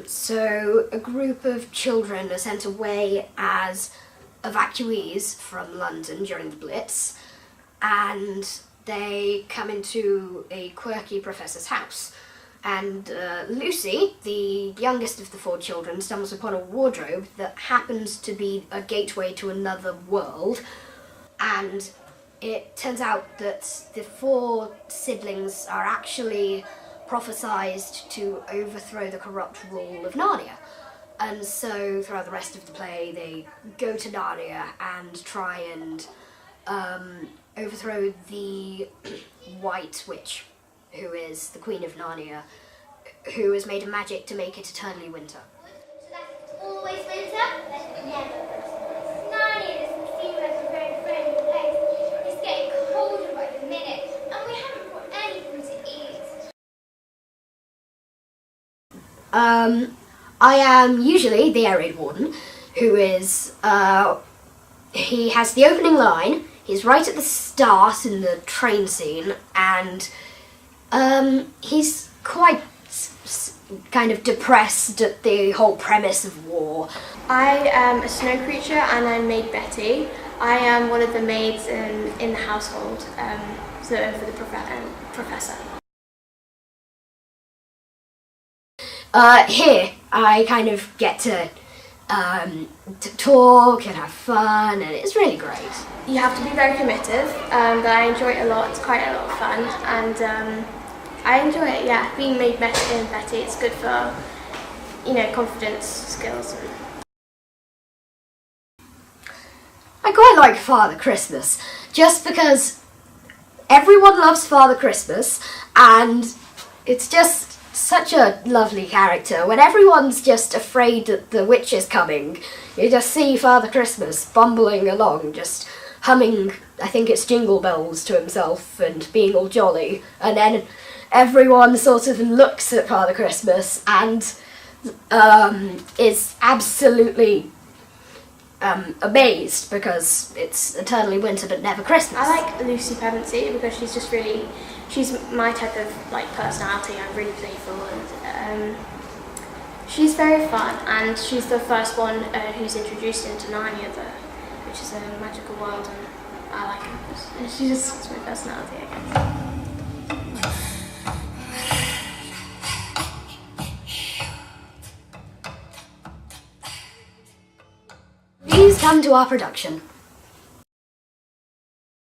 So a group of children are sent away as evacuees from London during the Blitz, and they come into a quirky professor's house. And Lucy, the youngest of the 4 children, stumbles upon a wardrobe that happens to be a gateway to another world, and it turns out that the 4 siblings are actually prophesized to overthrow the corrupt rule of Narnia. And so throughout the rest of the play they go to Narnia and try and overthrow the White Witch, who is the Queen of Narnia, who has made a magic to make it eternally winter. So that's always winter? That's never Christmas. Narnia doesn't seem like a very friendly place. It's getting colder by the minute, and we haven't brought anything to eat. I am usually the air raid warden, who is, he has the opening line, he's right at the start in the train scene, and he's quite kind of depressed at the whole premise of war. I am a snow creature and I'm Maid Betty. I am one of the maids in the household, so for the professor. Here, I kind of get to talk and have fun, and it's really great. You have to be very committed, but I enjoy it a lot. It's quite a lot of fun, and I enjoy it, yeah. Being Maid Betty, it's good for, confidence, skills. I quite like Father Christmas, just because everyone loves Father Christmas, and it's just such a lovely character. When everyone's just afraid that the witch is coming, you just see Father Christmas bumbling along, just humming, I think it's Jingle Bells to himself and being all jolly, and then everyone sort of looks at Father Christmas and is absolutely amazed because it's eternally winter but never Christmas. I like Lucy Pevensey because she's just really, she's my type of personality. I'm really playful, and she's very fun, and she's the first one who's introduced into Narnia, which is a magical world, and I like her. And she just suits my personality, I guess. Please come to our production.